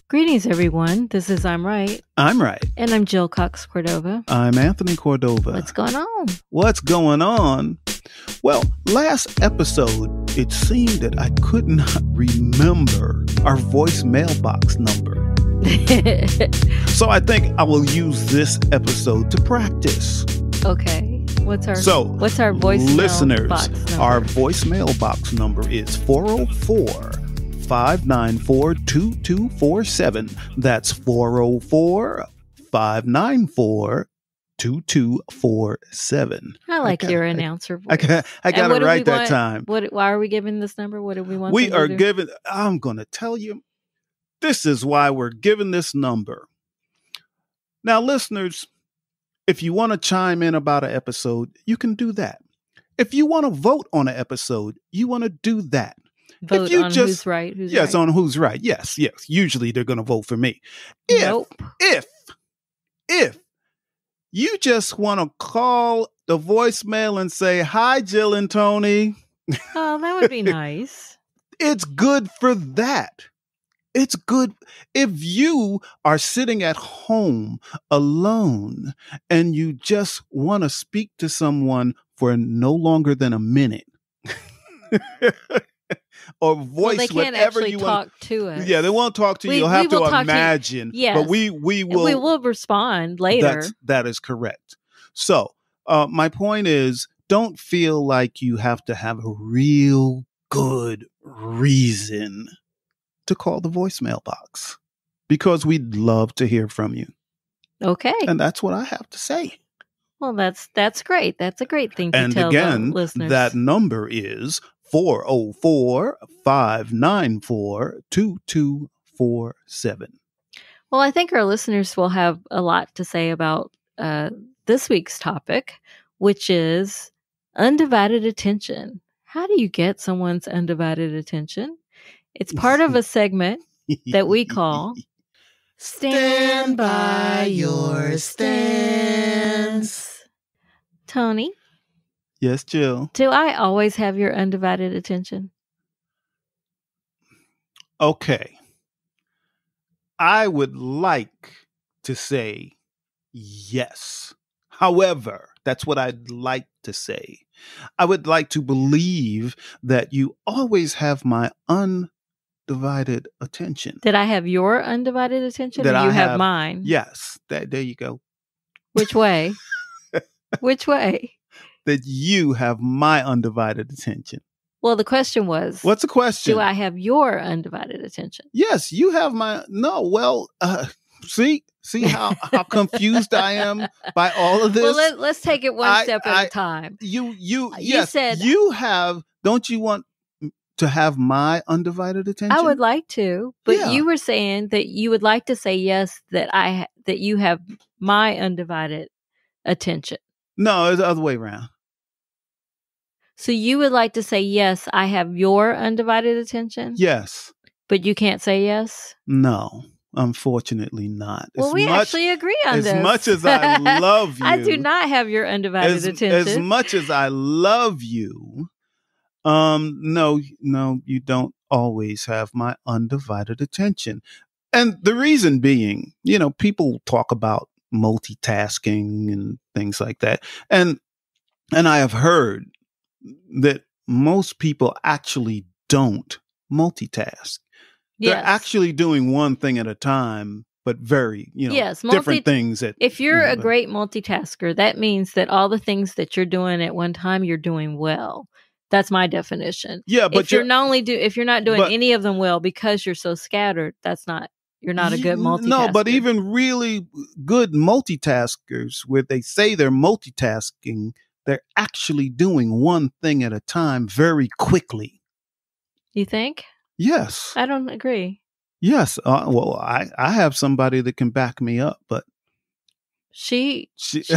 Greetings, everyone. This is I'm Right. I'm right. And I'm Jill Cox Cordova. I'm Anthony Cordova. What's going on? What's going on? Well, last episode, it seemed that I could not remember our voicemail box number. So I think I will use this episode to practice. Okay. What's our voicemail listeners, box number? Our voicemail box number is 404-594-2247. That's 404-594-2247. I like your announcer voice. I got it right that time. Why are we giving this number? What do we want? I'm going to tell you, this is why we're giving this number. Now, listeners, if you want to chime in about an episode, you can do that. If you want to vote on an episode, you want to do that. Vote on who's right. Yes, on who's right. Yes. Usually they're going to vote for me. Nope. If you just want to call the voicemail and say, hi, Jill and Tony. Oh, that would be nice. It's good for that. It's good if you are sitting at home alone and you just want to speak to someone for no longer than a minute. Or voice they can't whatever actually you talk want. to us. Yeah, they won't talk to you. You'll have to imagine. Yes. But we will respond later. That is correct. So my point is, don't feel like you have to have a real good reason to call the voicemail box, because we'd love to hear from you. Okay. And that's what I have to say. Well, that's great. That's a great thing to tell again, the listeners. That number is 404-594-2247. Well, I think our listeners will have a lot to say about this week's topic, which is undivided attention. How do you get someone's undivided attention? It's part of a segment that we call Stand by Your Stance. Tony? Yes, Jill? Do I always have your undivided attention? Okay. I would like to say yes. However, that's what I'd like to say. I would like to believe that you always have my undivided attention. Did I have your undivided attention, or you have mine? Yes. There you go. Which way? Which way? That you have my undivided attention. Well, the question was... What's the question? Do I have your undivided attention? Yes, you have my... No, well, see how confused I am by all of this? Well, let's take it one step at a time. You said... You have... Don't you want to have my undivided attention? I would like to, but you were saying that you would like to say yes, that you have my undivided attention. No, it's the other way around. So you would like to say yes, I have your undivided attention? Yes. But you can't say yes? No, unfortunately not. Well, we actually agree on this. As much as I love you. I do not have your undivided attention. As much as I love you, no, you don't always have my undivided attention. And the reason being, people talk about multitasking and things like that. And I have heard that most people actually don't multitask. They're actually doing one thing at a time, but very, different things. If you're a great multitasker, that means that all the things that you're doing at one time, you're doing well. That's my definition. Yeah, but if you're not doing any of them well because you're so scattered, you're not a good multitasker. No, but even really good multitaskers, where they say they're multitasking, they're actually doing one thing at a time very quickly. You think? Yes. I don't agree. Yes. Well, I have somebody that can back me up, but she says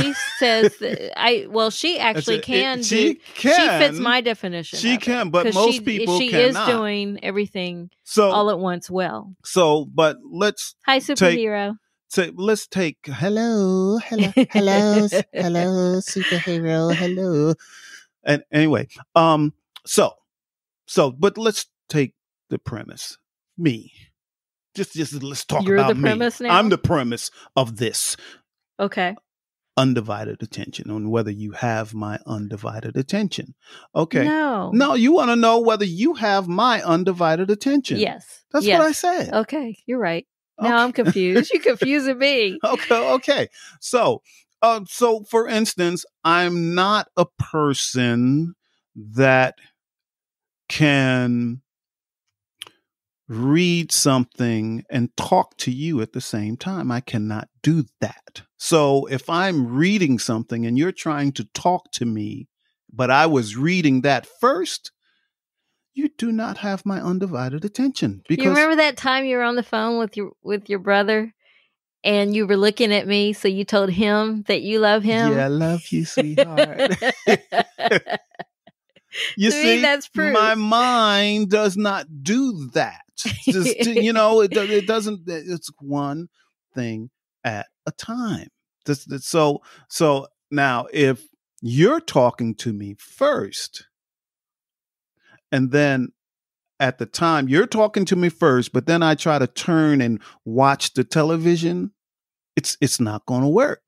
that she actually can. She fits my definition. She can, but most people cannot. She is doing everything all at once well. So, but let's... Hi, superhero. Let's take... Hello, superhero, hello. And anyway, but let's take the premise. Me. Just let's talk You're about the me. premise now? I'm the premise of this. Okay. Undivided attention, on whether you have my undivided attention. Okay. No. No, you want to know whether you have my undivided attention. Yes. That's yes. what I said. Okay. You're right. Now Okay. I'm confused. You're confusing me. Okay. So for instance, I'm not a person that can read something and talk to you at the same time. I cannot do that. So if I'm reading something and you're trying to talk to me, but I was reading that first, you do not have my undivided attention. Because you remember that time you were on the phone with your brother and you were looking at me, so you told him that you love him? Yeah, I love you, sweetheart. You see, that's proof. My mind does not do that. It doesn't. It's one thing at a time. So now, if you're talking to me first, and then at the time you're talking to me first, but then I try to turn and watch the television, it's not going to work.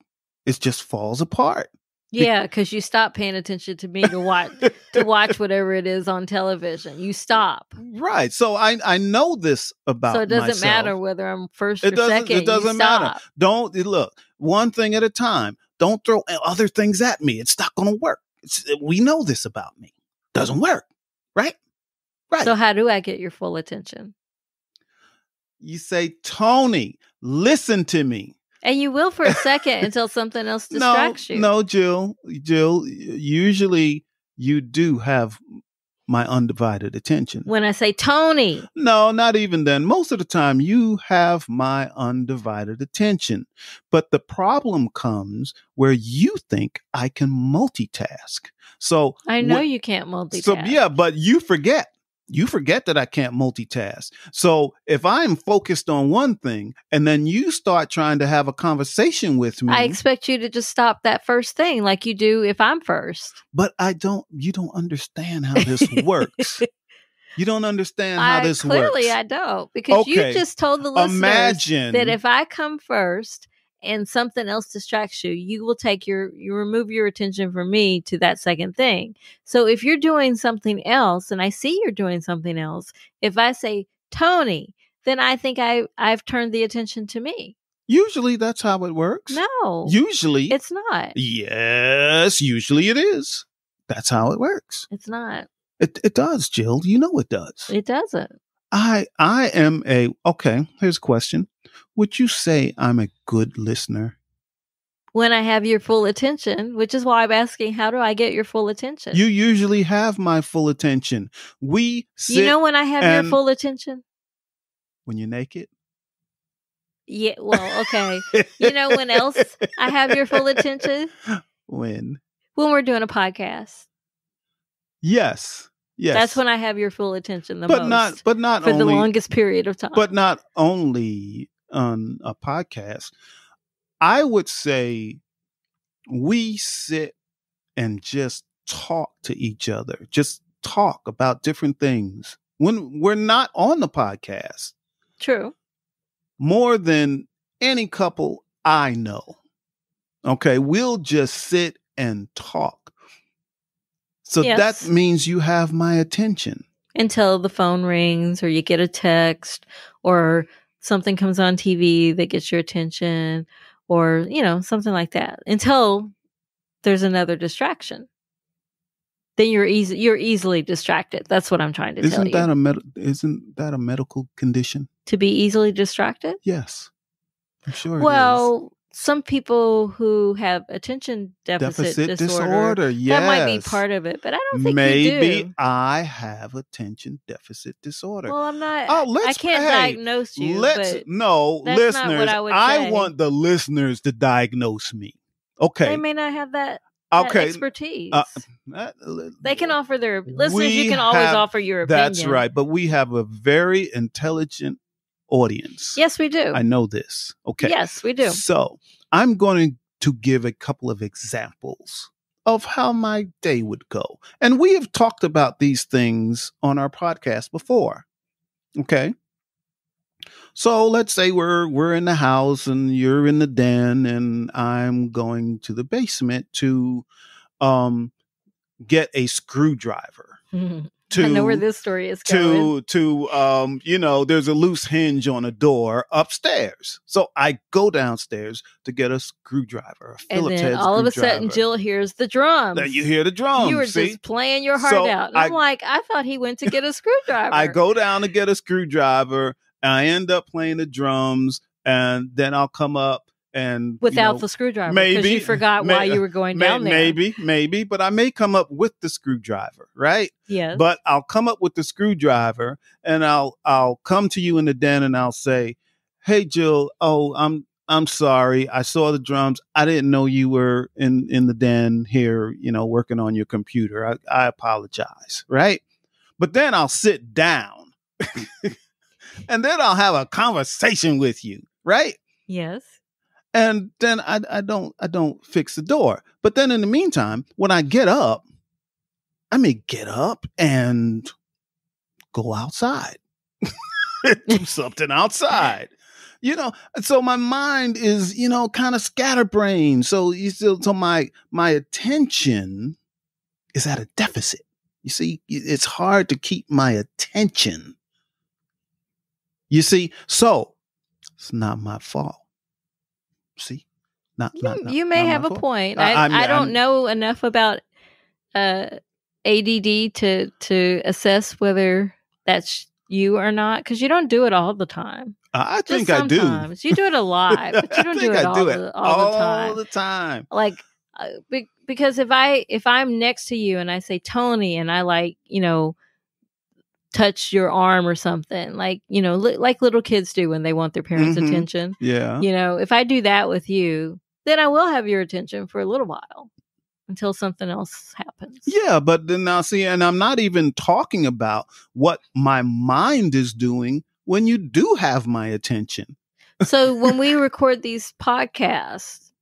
It just falls apart. Yeah, because you stop paying attention to me to watch whatever it is on television. You stop. Right. So I know this about myself. So it doesn't matter whether I'm first or second. It doesn't matter. Don't look, one thing at a time. Don't throw other things at me. It's not going to work. We know this about me. Doesn't work. Right? Right. So how do I get your full attention? You say, Tony, listen to me. And you will for a second until something else distracts you. No, Jill, usually you do have my undivided attention. When I say Tony. No, not even then. Most of the time you have my undivided attention. But the problem comes where you think I can multitask. So I know you can't multitask. So yeah, but you forget. You forget that I can't multitask. So if I'm focused on one thing and then you start trying to have a conversation with me, I expect you to just stop that first thing like you do if I'm first. But you don't understand how this works. You don't understand how this works. Clearly I don't, because you just told the listeners that if I come first and something else distracts you, you will you remove your attention from me to that second thing. So if you're doing something else and I see you're doing something else, if I say Tony, then I think I've turned the attention to me. Usually that's how it works. No. Usually. It's not. Yes, usually it is. That's how it works. It's not. It does, Jill. You know it does. It doesn't. I am okay, here's a question. Would you say I'm a good listener? When I have your full attention, which is why I'm asking, how do I get your full attention? You usually have my full attention. When I have your full attention? When you're naked? Yeah, well, okay. When else I have your full attention? When we're doing a podcast. Yes. That's when I have your full attention most. But not for only, the longest period of time. But not only on a podcast. I would say we sit and just talk to each other. Just talk about different things when we're not on the podcast. True. More than any couple I know. Okay, we'll just sit and talk. So that means you have my attention. Until the phone rings or you get a text or something comes on TV that gets your attention or, something like that. Until there's another distraction. Then you're easily distracted. That's what I'm trying to tell you. Isn't that a medical condition? To be easily distracted? Yes. I'm sure it is. Some people who have attention deficit disorder, that might be part of it, but I don't think you do. Maybe I have attention deficit disorder. Well, I'm not. I can't diagnose you. Listeners, not what I would say. want the listeners to diagnose me. Okay, they may not have that expertise. They can offer their listeners. You can always offer your opinion. That's right, but we have a very intelligent audience. Yes, we do. I know this. Okay. Yes, we do. So I'm going to give a couple of examples of how my day would go. And we have talked about these things on our podcast before. Okay. So let's say we're in the house and you're in the den and I'm going to the basement to um get a screwdriver I know where to this story is going. there's a loose hinge on a door upstairs. So I go downstairs to get a screwdriver, a And Phillips then head all of a screwdriver. sudden, Jill hears the drums. Then you hear the drums. You were see? just playing your heart out. And I'm like, I thought he went to get a screwdriver. I go down to get a screwdriver, and I end up playing the drums, and then I'll come up and without the screwdriver, because you forgot why you were going down there. Maybe, but I may come up with the screwdriver, right? Yes. But I'll come up with the screwdriver, and I'll come to you in the den, and I'll say, "Hey, Jill, I'm sorry. I saw the drums. I didn't know you were in the den here, working on your computer. I apologize," right? But then I'll sit down, and then I'll have a conversation with you, right? Yes. And then I don't fix the door. But then in the meantime, when I get up, I may get up and go outside, do something outside, So my mind is, kind of scatterbrained. So my attention is at a deficit. You see, it's hard to keep my attention. You see, so it's not my fault. See, you may have a point. I don't know enough about ADD to assess whether that's you or not, because you don't do it all the time. I think I do. You do it a lot, but you don't do it all the time. Like because if I'm next to you and I say Tony and I touch your arm or something, like little kids do when they want their parents' attention. Yeah. If I do that with you, then I will have your attention for a little while until something else happens. Yeah, but then now see, and I'm not even talking about what my mind is doing when you do have my attention. So when we record these podcasts,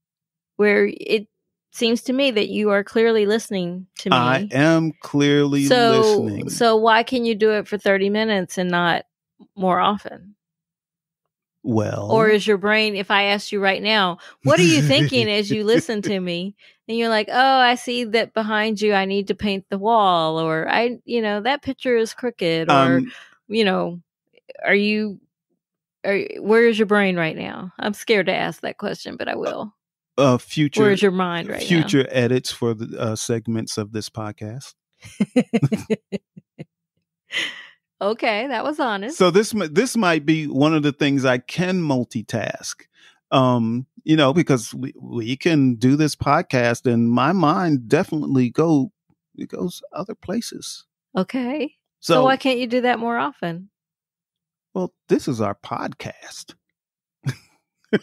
where it seems to me that you are clearly listening to me. I am clearly listening. So why can you do it for 30 minutes and not more often? Well, or is your brain, if I asked you right now, what are you thinking as you listen to me? And you're like, oh, I see that behind you, I need to paint the wall, or that picture is crooked, or, where is your brain right now? I'm scared to ask that question, but I will. Future. Where's your mind right now? Future now? Edits for the segments of this podcast. Okay, that was honest. So this might be one of the things I can multitask. Because we can do this podcast, and my mind definitely goes other places. Okay. So why can't you do that more often? Well, this is our podcast.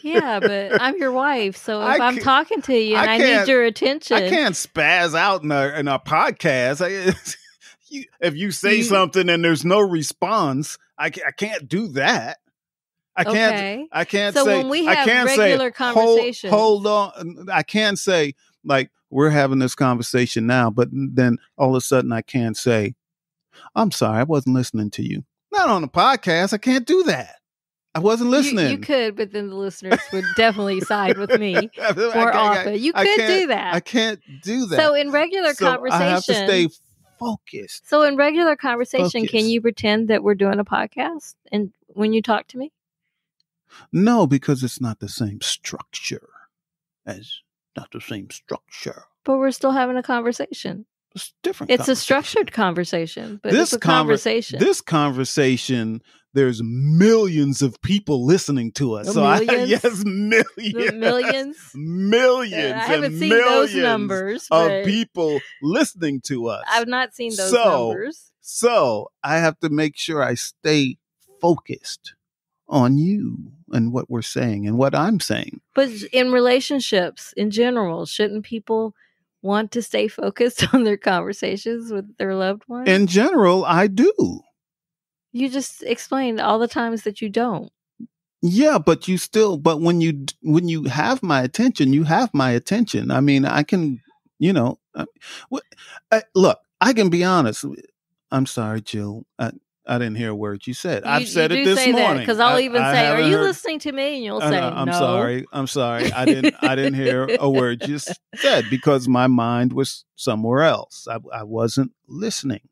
Yeah, but I'm your wife, so if I'm talking to you and I need your attention, I can't spaz out in our podcast. If you say something and there's no response, I can't do that. I can't so say. When we have regular conversations, hold on. I can't say like we're having this conversation now, but then all of a sudden I can't say, "I'm sorry, I wasn't listening to you." Not on the podcast. I can't do that. I wasn't listening. You could, but then the listeners would definitely side with me more often. You could do that. I can't do that. So in regular conversation, I have to stay focused. So in regular conversation, can you pretend that we're doing a podcast and when you talk to me? No, because it's not the same structure. But we're still having a conversation. It's different. It's a structured conversation, but it's a conversation. This conversation, there's millions of people listening to us. Millions? Millions. I haven't seen those numbers of people listening to us. I've not seen those numbers. So I have to make sure I stay focused on you and what we're saying and what I'm saying. But in relationships in general, shouldn't people want to stay focused on their conversations with their loved ones? In general, I do. You just explained all the times that you don't. Yeah, but when you have my attention, you have my attention. I mean, I can, look, I can be honest. I'm sorry, Jill. I didn't hear a word you said. You, I've said you it do this say morning. that because I'll even I say, "Are haven't you heard- listening to me?" And you'll say, I'm "No." sorry. I'm sorry. I didn't hear a word you said because my mind was somewhere else. I wasn't listening.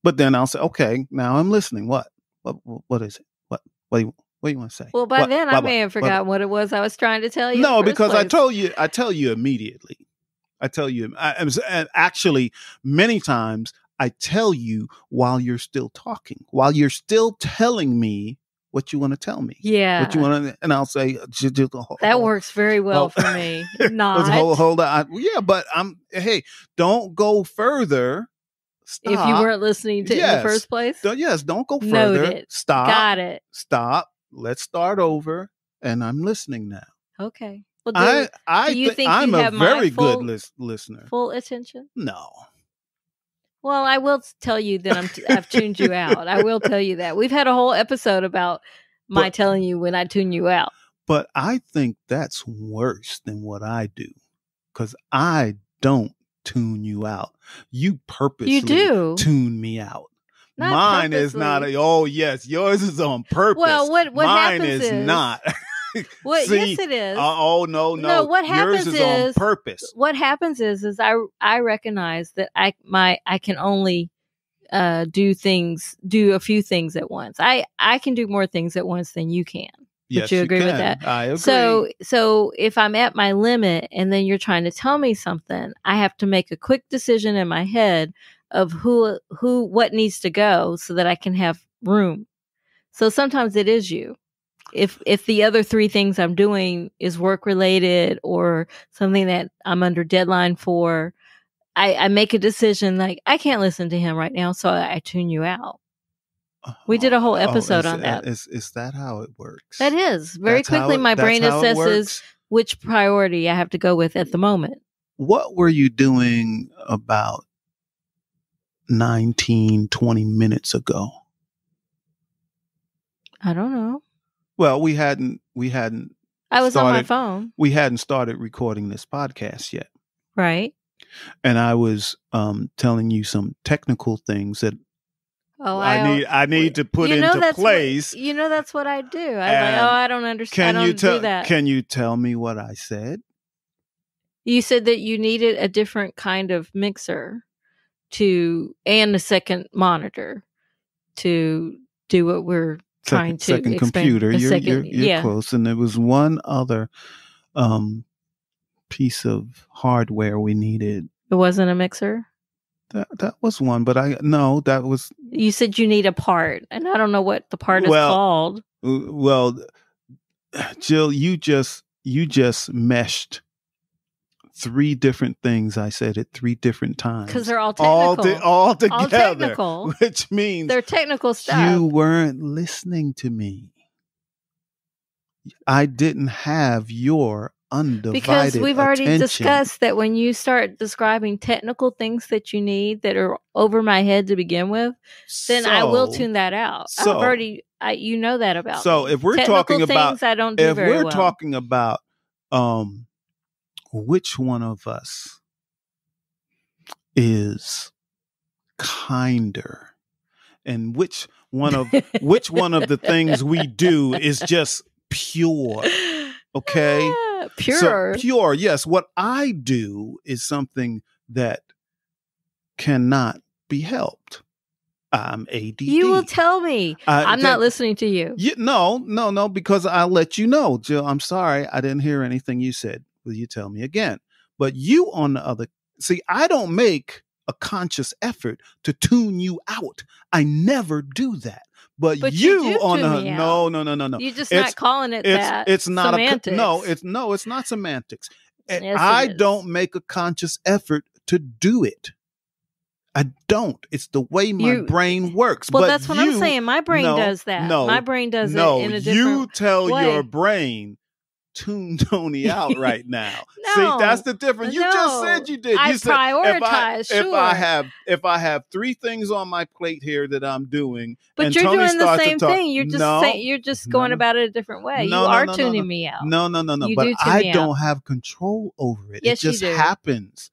But then I'll say, okay, now I'm listening. What is it? What do you want to say? Well, by then I may have what? forgotten what it was I was trying to tell you. No, in the first because place. I tell you immediately. I tell you, and actually, many times I tell you while you're still talking, while you're still telling me what you want to tell me. Yeah. What you want to, and I'll say, that works very well for me. Not. Hold on. Yeah, but hey, don't go further. Stop. If you weren't listening to in the first place. Don't go further. Noted. Stop. Got it. Stop. Let's start over. And I'm listening now. Okay. Well, do you think I'm you have a very full, good listener. Full attention? No. Well, I will tell you that I've tuned you out. I will tell you that. We've had a whole episode about my telling you when I tune you out. But I think that's worse than what I do. Because I don't tune you out. You purposely tune me out. Not Mine purposely. Is not. Yes, yours is on purpose. Well, what Mine happens is not. Yes, it is. No. No, what happens yours is on purpose. What happens is I recognize that I can only do a few things at once. I can do more things at once than you can. Yes, Would you agree with that? I agree. So if I'm at my limit and then you're trying to tell me something, I have to make a quick decision in my head of what needs to go so that I can have room. So sometimes it is you. If the other three things I'm doing is work related or something that I'm under deadline for, I make a decision like I can't listen to him right now, so I tune you out. We did a whole episode on that. Is that how it works? That is. Very quickly, my brain assesses which priority I have to go with at the moment. What were you doing about 19, 20 minutes ago? I don't know. Well, we hadn't. I was on my phone. We hadn't started recording this podcast yet. Right. And I was telling you some technical things that I need to put into place. That's what I do. I don't understand. I don't do that. Can you tell me what I said? You said that you needed a different kind of mixer and a second monitor to do what we're trying to second computer. You're close. And there was one other piece of hardware we needed. It wasn't a mixer? That was one, but that was. You said you need a part, and I don't know what the part is called. Well, Jill, you just meshed three different things I said at three different times. Because they're all technical. All together. All technical. Which means they're technical stuff. You weren't listening to me. I didn't have your undivided because we've already attention. Discussed that when you start describing technical things that you need that are over my head to begin with, then I will tune that out. You know that about so me. If we're technical talking about things I don't do very well. If we're talking about which one of us is kinder and which one of the things we do is just pure. Okay. Pure. So, pure. Yes. What I do is something that cannot be helped. I'm ADD. You will tell me. I'm not listening to you. No, because I'll let you know. Jill, I'm sorry. I didn't hear anything you said. Will you tell me again? But you on the other, I don't make a conscious effort to tune you out. I never do that. But you on the no. You're just not calling it that. It's not semantics. It's not semantics. Yes, I don't make a conscious effort to do it. I don't. It's the way my brain works. Well, but that's what I'm saying. My brain does that. My brain does it in a different you tell way. Your brain, tune Tony out right now. See, that's the difference. You just said you did. I you said, prioritize. If I have three things on my plate here that I'm doing, but and you're Tony doing the same talk, thing. You're just going about it a different way. You are tuning me out. No. But I don't have control over it. Yes, it just you do. happens.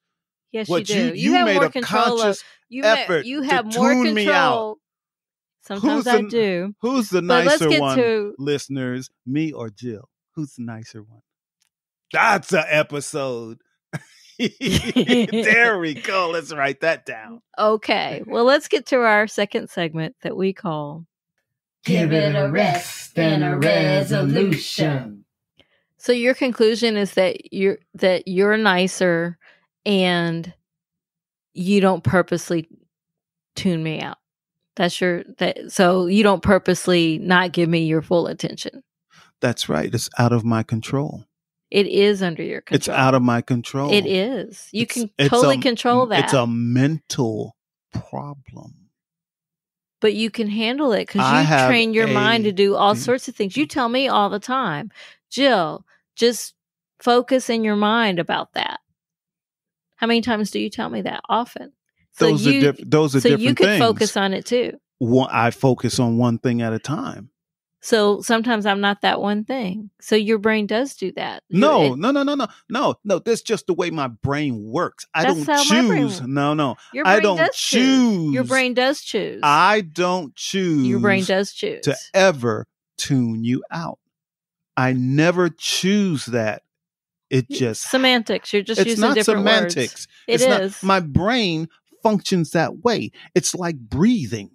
Yes, you do. You have made more a control conscious effort you have to more tune control. me out. Sometimes I do. Who's the But let's nicer get one, to listeners? Me or Jill? Who's the nicer one? That's an episode. There we go. Let's write that down. Okay. Well, let's get to our second segment that we call Give it a rest and a resolution. So your conclusion is that you're nicer and you don't purposely tune me out. So you don't purposely not give me your full attention. That's right. It's out of my control. It is under your control. It's out of my control. It is. You can totally control that. It's a mental problem. But you can handle it because you train your mind to do all sorts of things. You tell me all the time, Jill, just focus in your mind about that. How many times do you tell me that? Often. Those are different things. So you can focus on it too. I focus on one thing at a time. So sometimes I'm not that one thing. So your brain does do that. No. That's just the way my brain works. I don't choose. No. I don't choose. Your brain does choose. I don't choose. Your brain does choose to ever tune you out. I never choose that. It just semantics. You're just using different words. It's not semantics. It is. My brain functions that way. It's like breathing.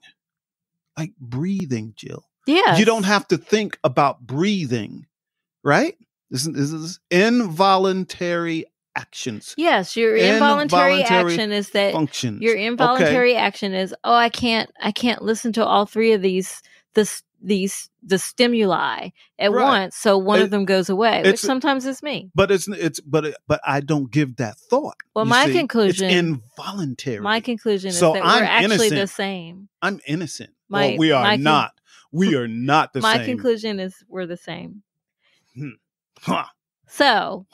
Like breathing, Jill. Yeah. You don't have to think about breathing, right? This is involuntary actions. Yes, your involuntary action is that functions. Your involuntary action is, I can't listen to all three of the stimuli at once, so one of them goes away, which sometimes is me. But but I don't give that thought. Well, my conclusion, it's involuntary. My conclusion is that we're actually the same. I'm innocent. We are not. We are not the same. My conclusion is we're the same. So,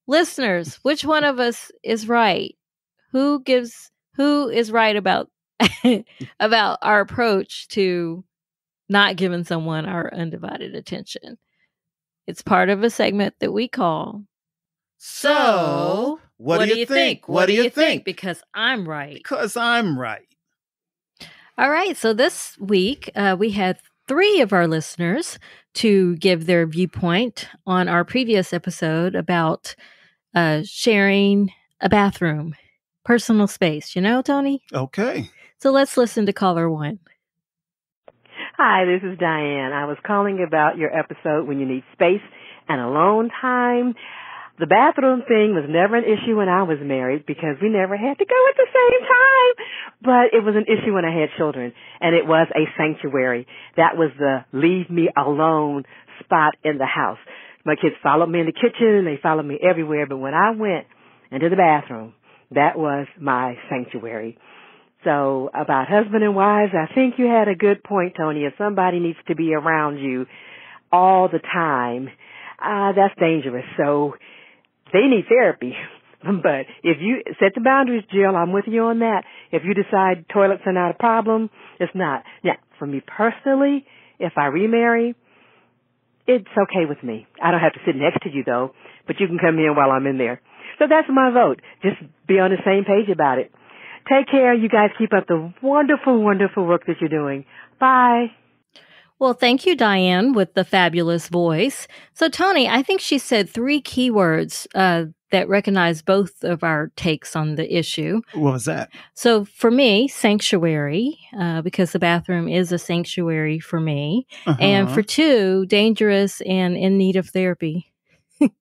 listeners, which one of us is right? Who is right about about our approach to not giving someone our undivided attention? It's part of a segment that we call So what do you think? What do you think? Because I'm right. Because I'm right. All right. So this week we had 3 of our listeners to give their viewpoint on our previous episode about sharing a bathroom, personal space. You know, Tony? Okay. So let's listen to caller 1. Hi, this is Diane. I was calling about your episode when you need space and alone time. The bathroom thing was never an issue when I was married because we never had to go at the same time. But it was an issue when I had children, and it was a sanctuary. That was the leave me alone spot in the house. My kids followed me in the kitchen, they followed me everywhere, but when I went into the bathroom, that was my sanctuary. So about husband and wives, I think you had a good point, Tony. If somebody needs to be around you all the time, that's dangerous. So they need therapy. But if you set the boundaries, Jill, I'm with you on that. If you decide toilets are not a problem, it's not. Now, for me personally, if I remarry, it's okay with me. I don't have to sit next to you, though, but you can come in while I'm in there. So that's my vote. Just be on the same page about it. Take care. You guys keep up the wonderful, wonderful work that you're doing. Bye. Well, thank you, Diane, with the fabulous voice. So, Tony, I think she said 3 keywords that recognize both of our takes on the issue. What was that? So, for me, sanctuary, because the bathroom is a sanctuary for me. And for 2, dangerous and in need of therapy.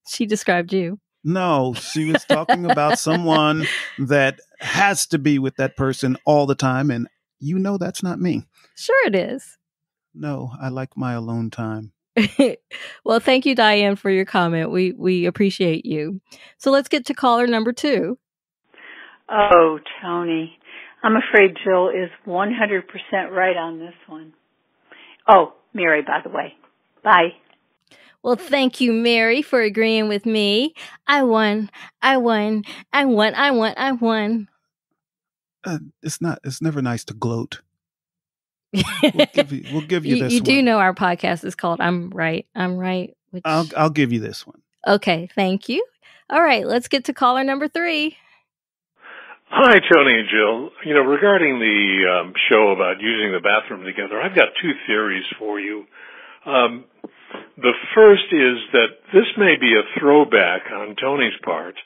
She described you. No, she was talking about someone that has to be with that person all the time. And you know that's not me. Sure it is. No, I like my alone time. Well, thank you, Diane, for your comment. We appreciate you. So let's get to caller number 2. Oh, Tony, I'm afraid Jill is 100% right on this one. Oh, Mary, by the way. Bye. Well, thank you, Mary, for agreeing with me. I won. It's never nice to gloat. We'll give you this one. You do know our podcast is called I'm Right. Which... I'll give you this one. Okay, thank you. All right, let's get to caller number 3. Hi, Tony and Jill. Regarding the show about using the bathroom together, I've got two theories for you. The first is that this may be a throwback on Tony's part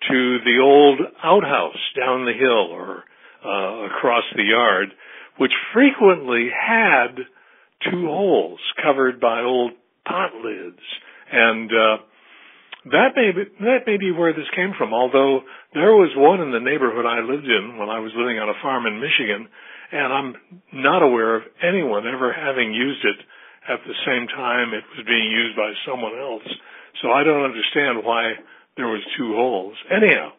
to the old outhouse down the hill or across the yard, which frequently had two holes covered by old pot lids. And that may be where this came from, although there was one in the neighborhood I lived in when I was living on a farm in Michigan, and I'm not aware of anyone ever having used it at the same time it was being used by someone else. So I don't understand why there was two holes. Anyhow,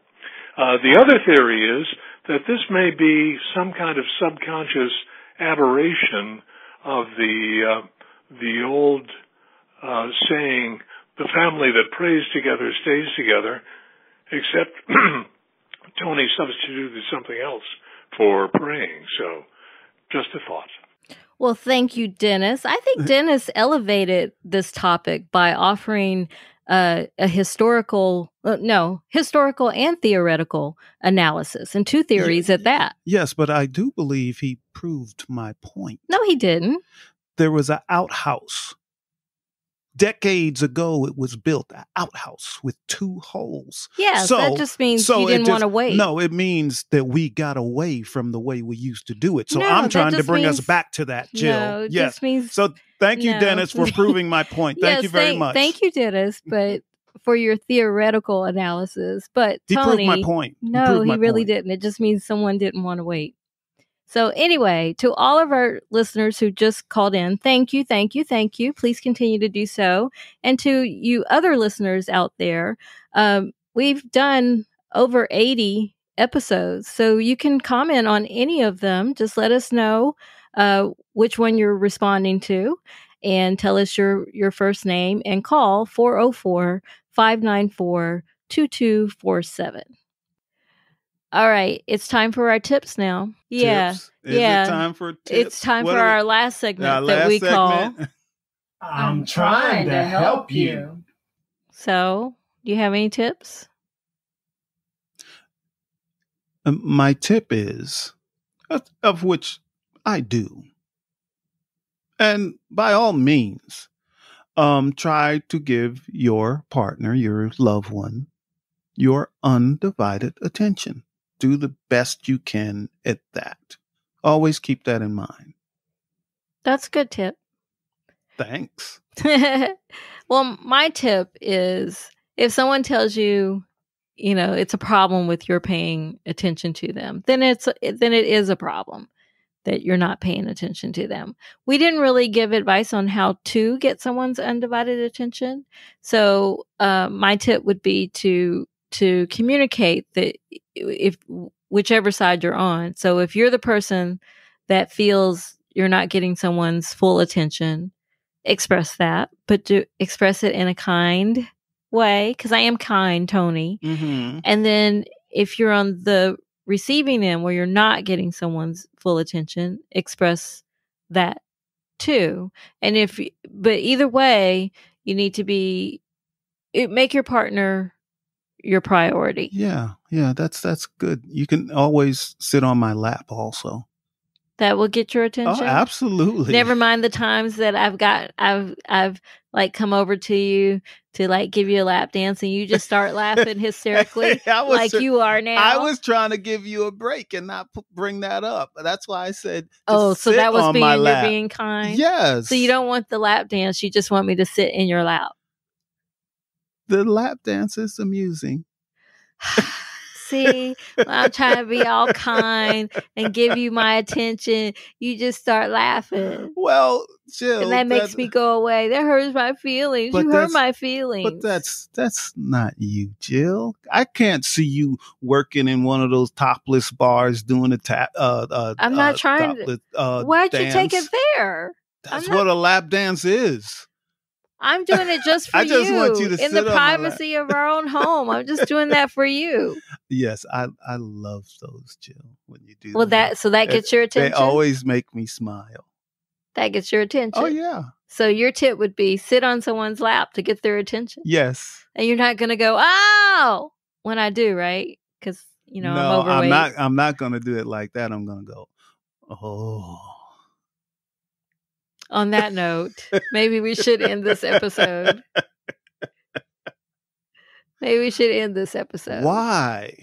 the other theory is that this may be some kind of subconscious aberration of the old saying, the family that prays together stays together, except Tony substituted something else for praying. So just a thought. Well, thank you, Dennis. I think Dennis elevated this topic by offering a historical and theoretical analysis and two theories at that. Yes, but I do believe he proved my point. No, he didn't. There was an outhouse. Decades ago, it was built, an outhouse with two holes. Yeah, so that just means you didn't want to wait. No, it means that we got away from the way we used to do it. So I'm trying to bring us back to that, Jill. No, it just means... So thank you, Dennis, for proving my point. Thank you very much. Thank you, Dennis, but for your theoretical analysis. But Tony, he proved my point. No, he really didn't. It just means someone didn't want to wait. So anyway, to all of our listeners who just called in, thank you. Please continue to do so. And to you other listeners out there, we've done over 80 episodes. So you can comment on any of them. Just let us know which one you're responding to and tell us your first name and call 404-594-2247. All right, it's time for our tips now. Yeah. Tips? Is it time for tips? It's time for our last segment that we call I'm trying to help you. So, do you have any tips? My tip is, of which I do, and by all means, try to give your partner, your loved one, your undivided attention. Do the best you can at that. Always keep that in mind. That's a good tip. Thanks. Well, my tip is if someone tells you, it's a problem with your paying attention to them, then it is a problem that you're not paying attention to them. We didn't really give advice on how to get someone's undivided attention. So my tip would be to communicate that if whichever side you're on. So if you're the person that feels you're not getting someone's full attention, express that, but to express it in a kind way, because I am kind, Tony. Mm-hmm. And then if you're on the receiving end where you're not getting someone's full attention, express that too. And but either way, you need to make your partner your priority. Yeah, that's good. You can always sit on my lap also. That will get your attention? Oh, absolutely. Never mind the times that I've like come over to you to like give you a lap dance and you just start laughing hysterically like you are now. I was trying to give you a break and not bring that up. That's why I said so that was you're being kind? Yes. So you don't want the lap dance, you just want me to sit in your lap. The lap dance is amusing. See, when I'm trying to be all kind and give you my attention, you just start laughing. Well, Jill, and that makes me go away. That hurts my feelings. You hurt my feelings. But that's not you, Jill. I can't see you working in one of those topless bars doing I'm not trying to. Why'd you take it there? That's what a lap dance is. I'm doing it just for you. I just want you to in the privacy of our own home. I'm just doing that for you. Yes, I love those, Jill, when you do. Well, that gets your attention. They always make me smile. That gets your attention. Oh yeah. So your tip would be sit on someone's lap to get their attention. Yes. And you're not going to go, "Oh," when I do, right? Because I'm No, overweight. I'm not going to do it like that. I'm going to go, oh. On that note, maybe we should end this episode. Why?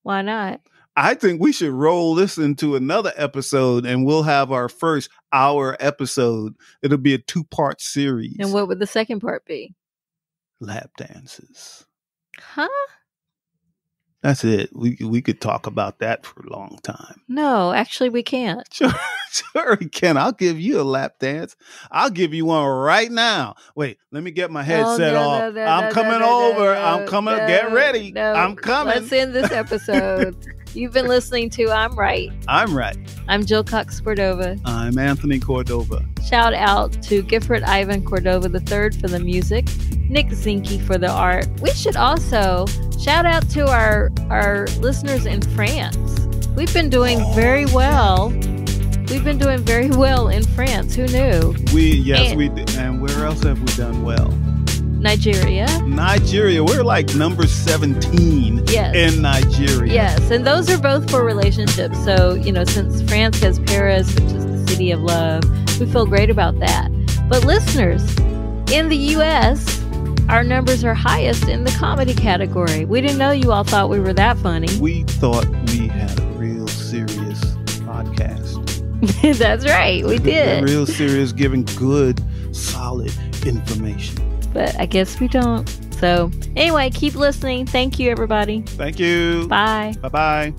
Why not? I think we should roll this into another episode, and we'll have our first hour episode. It'll be a 2-part series. And what would the second part be? Lap dances. Huh? That's it. We could talk about that for a long time. No, actually we can't. Sure we can. I'll give you a lap dance. I'll give you one right now. Wait, let me get my headset off. I'm coming over. I'm coming. Get ready. No. I'm coming. Let's end this episode. You've been listening to I'm Right. I'm Right. I'm Jill Cox Cordova. I'm Anthony Cordova. Shout out to Gifford Ivan Cordova III for the music, Nick Zinke for the art. We should also shout out to our listeners in France. We've been doing very well. We've been doing very well in France. Who knew? We did. And where else have we done well? Nigeria. We're like number 17 in Nigeria. Yes, and those are both for relationships. So, since France has Paris, which is the city of love, we feel great about that. But listeners, in the U.S., our numbers are highest in the comedy category. We didn't know you all thought we were that funny. We thought we had a real serious podcast. That's right, we did. Real serious, giving good, solid information. But I guess we don't. So anyway, keep listening. Thank you, everybody. Thank you. Bye. Bye-bye.